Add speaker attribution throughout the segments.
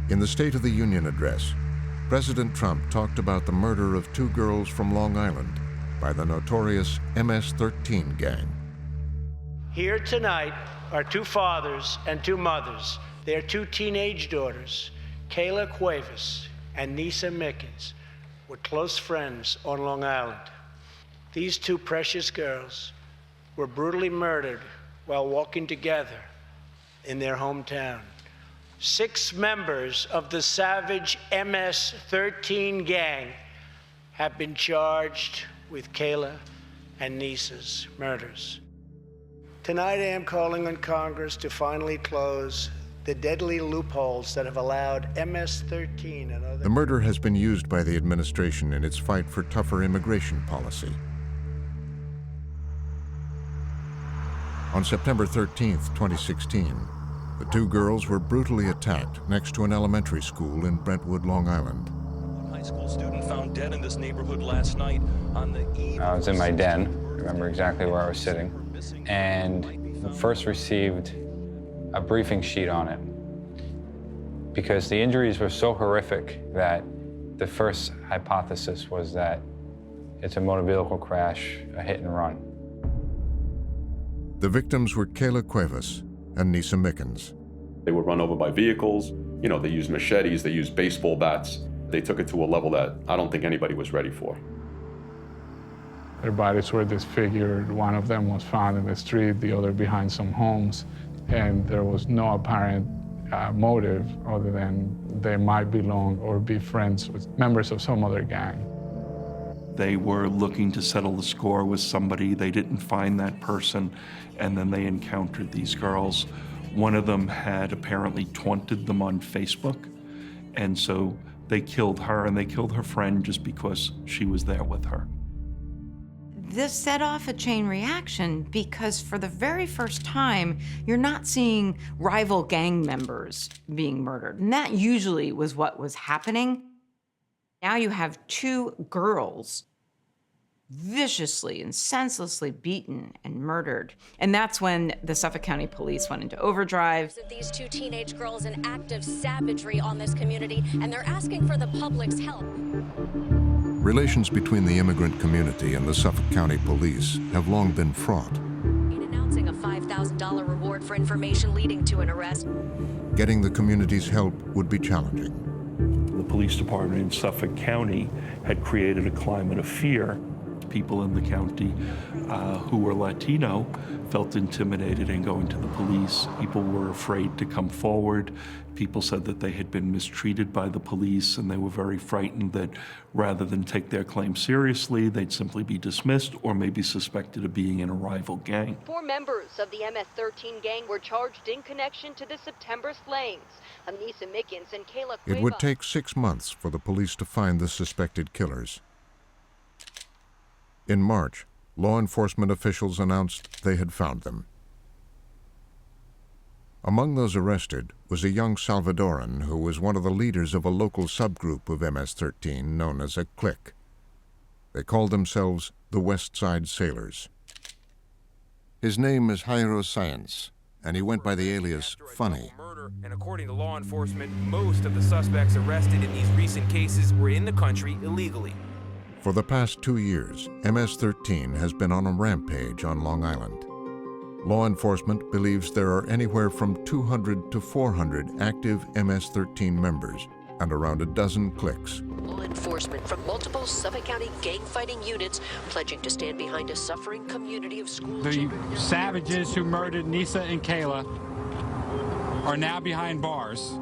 Speaker 1: In the State of the Union address, President Trump talked about the murder of 2 girls from Long Island by the notorious MS-13 gang.
Speaker 2: Here tonight are 2 fathers and 2 mothers, their 2 teenage daughters, Kayla Cuevas and Nisa Mickens, were close friends on Long Island. These 2 precious girls were brutally murdered while walking together in their hometown. 6 members of the savage MS-13 gang have been charged with Kayla and Nisa's murders. Tonight I am calling on Congress to finally close the deadly loopholes that have allowed MS-13 and other...
Speaker 1: The murder has been used by the administration in its fight for tougher immigration policy. On September 13, 2016, the 2 girls were brutally attacked next to an elementary school in Brentwood, Long Island.
Speaker 3: A high school student found dead in this neighborhood last night on the eve...
Speaker 4: I was in my den. I remember exactly where I was sitting. And first received a briefing sheet on it because the injuries were so horrific that the first hypothesis was that it's a motor vehicle crash, a hit and run.
Speaker 1: The victims were Kayla Cuevas and Nisa Mickens.
Speaker 5: They were run over by vehicles. You know, they used machetes, they used baseball bats. They took it to a level that I don't think anybody was ready for.
Speaker 6: Their bodies were disfigured. One of them was found in the street, the other behind some homes, and there was no apparent motive other than they might belong or be friends with members of some other gang.
Speaker 7: They were looking to settle the score with somebody. They didn't find that person, and then they encountered these girls. One of them had apparently taunted them on Facebook, and so they killed her, and they killed her friend just because she was there with her.
Speaker 8: This set off a chain reaction because for the very first time, you're not seeing rival gang members being murdered. And that usually was what was happening. Now you have 2 girls viciously and senselessly beaten and murdered. And that's when the Suffolk County Police went into overdrive.
Speaker 9: These 2 teenage girls, an act of savagery on this community, and they're asking for the public's help.
Speaker 1: Relations between the immigrant community and the Suffolk County Police have long been fraught.
Speaker 9: Announcing a $5,000 reward for information leading to an arrest.
Speaker 1: Getting the community's help would be challenging.
Speaker 7: The police department in Suffolk County had created a climate of fear. People in the county who were Latino felt intimidated in going to the police. People were afraid to come forward. People said that they had been mistreated by the police, and they were very frightened that rather than take their claim seriously, they'd simply be dismissed or maybe suspected of being in a rival gang.
Speaker 10: 4 members of the MS-13 gang were charged in connection to the September slayings of Nisa Mickens and Kayla Cuevas.
Speaker 1: It would take 6 months for the police to find the suspected killers. In March, law enforcement officials announced they had found them. Among those arrested was a young Salvadoran who was one of the leaders of a local subgroup of MS-13 known as a clique. They called themselves the West Side Sailors. His name is Jairo Sáenz, and he went by the alias Funny.
Speaker 11: And according to law enforcement, most of the suspects arrested in these recent cases were in the country illegally.
Speaker 1: For the past 2 years, MS-13 has been on a rampage on Long Island. Law enforcement believes there are anywhere from 200 to 400 active MS-13 members and around a dozen cliques.
Speaker 12: Law enforcement from multiple Suffolk County gang-fighting units pledging to stand behind a suffering community of school children.
Speaker 13: The savages who murdered Nisa and Kayla are now behind bars.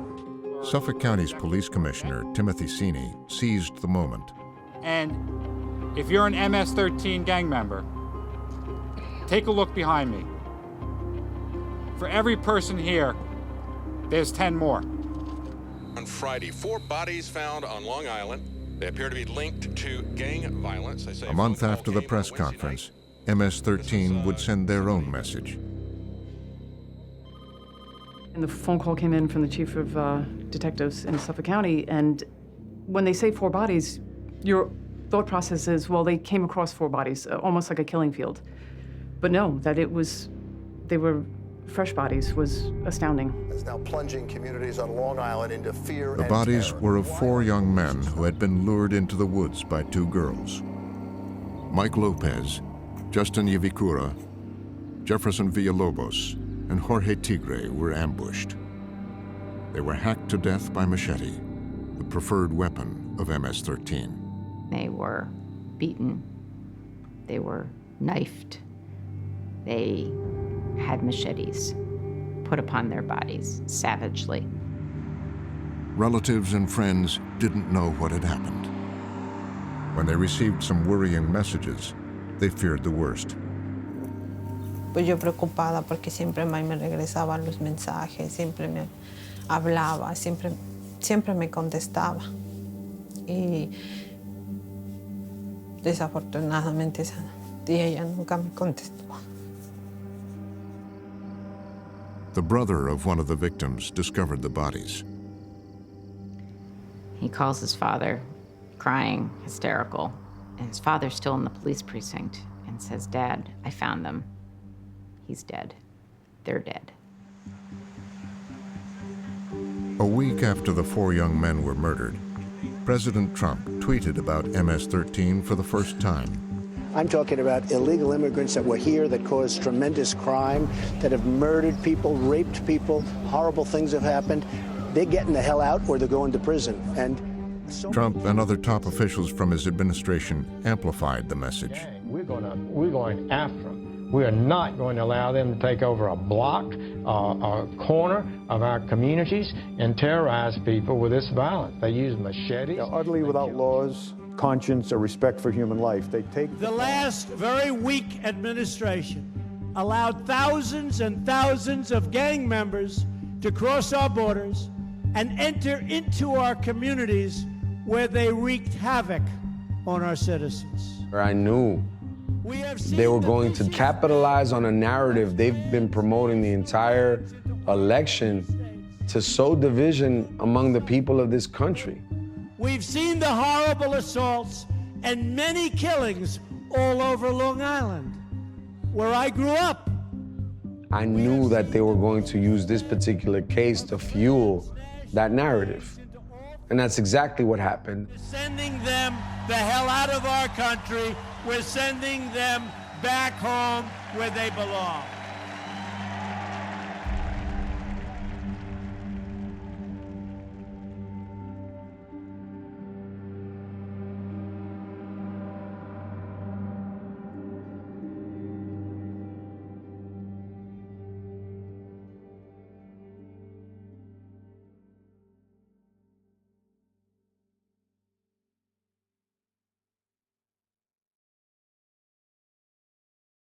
Speaker 1: Suffolk County's police commissioner, Timothy Sini, seized the moment.
Speaker 13: And if you're an MS-13 gang member, take a look behind me. For every person here, there's 10 more.
Speaker 14: On Friday, 4 bodies found on Long Island. They appear to be linked to gang violence.
Speaker 1: A month after the press conference, MS-13 would send their own message.
Speaker 15: And the phone call came in from the chief of detectives in Suffolk County, and when they say 4 bodies, your thought process is, well, they came across 4 bodies, almost like a killing field. But no, that it was, they were fresh bodies was astounding.
Speaker 16: It's now plunging communities on Long Island into fear
Speaker 1: The
Speaker 16: and
Speaker 1: bodies
Speaker 16: terror.
Speaker 1: were of 4 young men who had been lured into the woods by 2 girls. Mike Lopez, Justin Yavicura, Jefferson Villalobos, and Jorge Tigre were ambushed. They were hacked to death by machete, the preferred weapon of MS-13.
Speaker 8: They were beaten. They were knifed. They had machetes put upon their bodies savagely.
Speaker 1: Relatives and friends didn't know what had happened. When they received some worrying messages, they feared the worst.
Speaker 17: Pues yo preocupada porque siempre Mike me regresaba los mensajes, siempre me hablaba, siempre me contestaba. Y desafortunadamente ese día ella nunca me contestó.
Speaker 1: The brother of one of the victims discovered the bodies.
Speaker 8: He calls his father, crying, hysterical, and his father's still in the police precinct, and says, "Dad, I found them. He's dead. They're dead."
Speaker 1: A week after the 4 young men were murdered, President Trump tweeted about MS-13 for the first time.
Speaker 18: I'm talking about illegal immigrants that were here, that caused tremendous crime, that have murdered people, raped people, horrible things have happened. They're getting the hell out or they're going to prison. And
Speaker 1: Trump and other top officials from his administration amplified the message.
Speaker 19: We're going after them. We are not going to allow them to take over a block, a corner of our communities and terrorize people with this violence. They use machetes.
Speaker 20: They're utterly without laws, conscience, or respect for human life. They take
Speaker 2: the last very weak administration allowed thousands and thousands of gang members to cross our borders and enter into our communities where they wreaked havoc on our citizens.
Speaker 21: I knew they were going to capitalize on a narrative they've been promoting the entire election to sow division among the people of this country.
Speaker 2: We've seen the horrible assaults and many killings all over Long Island, where I grew up.
Speaker 21: I knew that they were going to use this particular case to fuel that narrative. And that's exactly what happened.
Speaker 2: Sending them the hell out of our country. We're sending them back home where they belong.